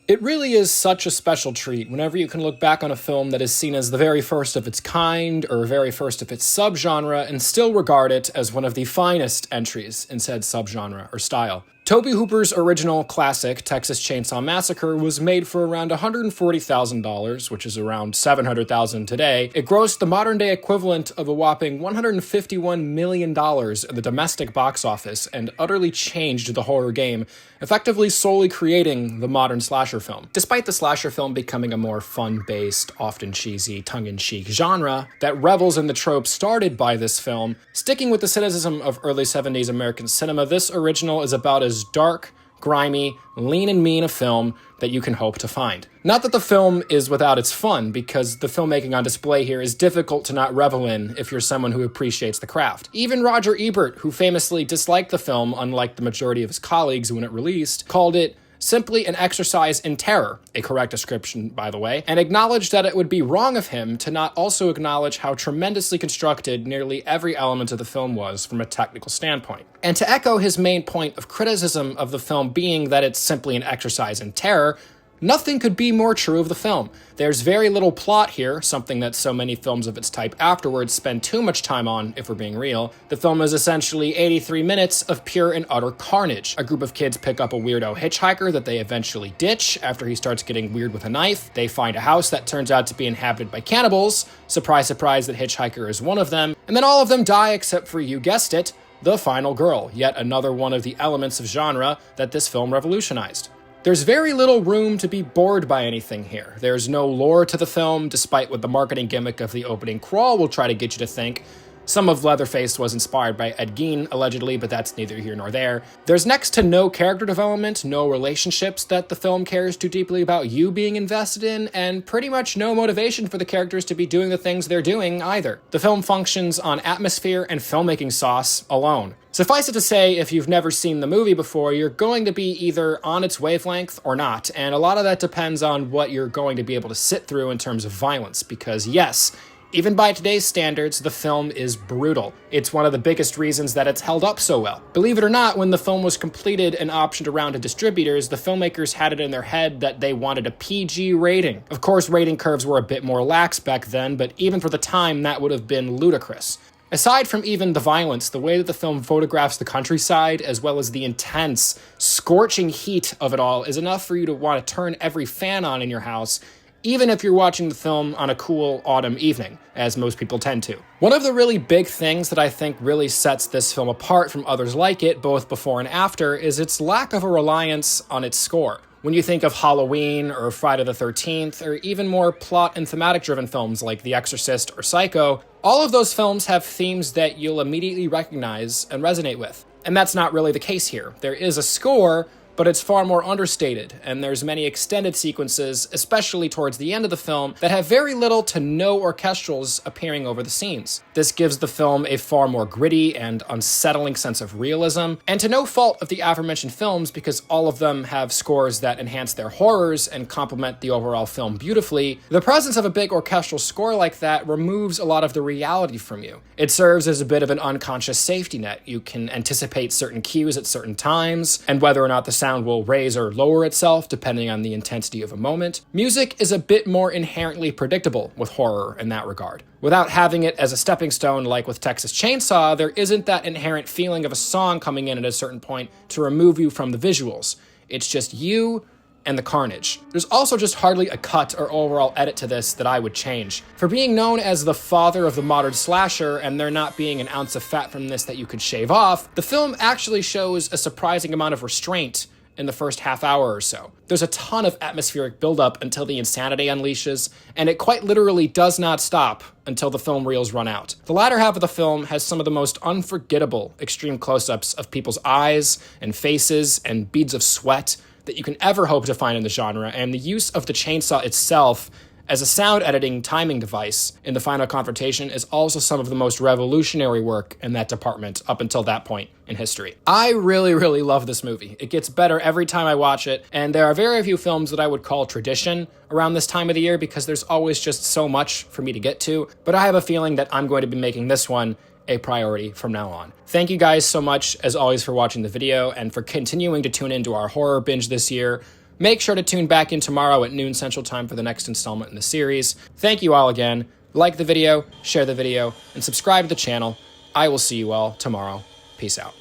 It really is such a special treat whenever you can look back on a film that is seen as the very first of its kind or very first of its subgenre and still regard it as one of the finest entries in said subgenre or style. Tobe Hooper's original classic, Texas Chainsaw Massacre, was made for around $140,000, which is around $700,000 today. It grossed the modern-day equivalent of a whopping $151 million in the domestic box office and utterly changed the horror game, effectively solely creating the modern slasher film. Despite the slasher film becoming a more fun-based, often cheesy, tongue-in-cheek genre that revels in the tropes started by this film, sticking with the cynicism of early 70s American cinema, this original is about as dark, grimy, lean and mean a film that you can hope to find. Not that the film is without its fun, because the filmmaking on display here is difficult to not revel in if you're someone who appreciates the craft. Even Roger Ebert, who famously disliked the film, unlike the majority of his colleagues when it released, called it simply an exercise in terror, a correct description, by the way, and acknowledged that it would be wrong of him to not also acknowledge how tremendously constructed nearly every element of the film was from a technical standpoint. And to echo his main point of criticism of the film being that it's simply an exercise in terror, nothing could be more true of the film. There's very little plot here, something that so many films of its type afterwards spend too much time on, if we're being real. The film is essentially 83 minutes of pure and utter carnage. A group of kids pick up a weirdo hitchhiker that they eventually ditch after he starts getting weird with a knife. They find a house that turns out to be inhabited by cannibals. Surprise, surprise, that hitchhiker is one of them. And then all of them die except for, you guessed it, the final girl, yet another one of the elements of genre that this film revolutionized. There's very little room to be bored by anything here. There's no lore to the film, despite what the marketing gimmick of the opening crawl will try to get you to think. Some of Leatherface was inspired by Ed Gein, allegedly, but that's neither here nor there. There's next to no character development, no relationships that the film cares too deeply about you being invested in, and pretty much no motivation for the characters to be doing the things they're doing either. The film functions on atmosphere and filmmaking sauce alone. Suffice it to say, if you've never seen the movie before, you're going to be either on its wavelength or not, and a lot of that depends on what you're going to be able to sit through in terms of violence, because yes, even by today's standards, the film is brutal. It's one of the biggest reasons that it's held up so well. Believe it or not, when the film was completed and optioned around to distributors, the filmmakers had it in their head that they wanted a PG rating. Of course, rating curves were a bit more lax back then, but even for the time, that would have been ludicrous. Aside from even the violence, the way that the film photographs the countryside, as well as the intense, scorching heat of it all, is enough for you to want to turn every fan on in your house, even if you're watching the film on a cool autumn evening, as most people tend to. One of the really big things that I think really sets this film apart from others like it, both before and after, is its lack of a reliance on its score. When you think of Halloween or Friday the 13th, or even more plot and thematic-driven films like The Exorcist or Psycho, all of those films have themes that you'll immediately recognize and resonate with. And that's not really the case here. There is a score, but it's far more understated, and there's many extended sequences, especially towards the end of the film, that have very little to no orchestrals appearing over the scenes. This gives the film a far more gritty and unsettling sense of realism, and to no fault of the aforementioned films, because all of them have scores that enhance their horrors and complement the overall film beautifully, the presence of a big orchestral score like that removes a lot of the reality from you. It serves as a bit of an unconscious safety net. You can anticipate certain cues at certain times, and whether or not the sound will raise or lower itself depending on the intensity of a moment. Music is a bit more inherently predictable with horror in that regard. Without having it as a stepping stone like with Texas Chainsaw, there isn't that inherent feeling of a song coming in at a certain point to remove you from the visuals. It's just you and the carnage. There's also just hardly a cut or overall edit to this that I would change. For being known as the father of the modern slasher, and there not being an ounce of fat from this that you could shave off, the film actually shows a surprising amount of restraint in the first half hour or so. There's a ton of atmospheric buildup until the insanity unleashes, and it quite literally does not stop until the film reels run out. The latter half of the film has some of the most unforgettable extreme close-ups of people's eyes and faces and beads of sweat that you can ever hope to find in the genre, and the use of the chainsaw itself as a sound editing timing device in the final confrontation is also some of the most revolutionary work in that department up until that point in history. I really, really love this movie. It gets better every time I watch it, and there are very few films that I would call tradition around this time of the year because there's always just so much for me to get to, but I have a feeling that I'm going to be making this one a priority from now on. Thank you guys so much, as always, for watching the video and for continuing to tune into our horror binge this year. Make sure to tune back in tomorrow at noon Central Time for the next installment in the series. Thank you all again. Like the video, share the video, and subscribe to the channel. I will see you all tomorrow. Peace out.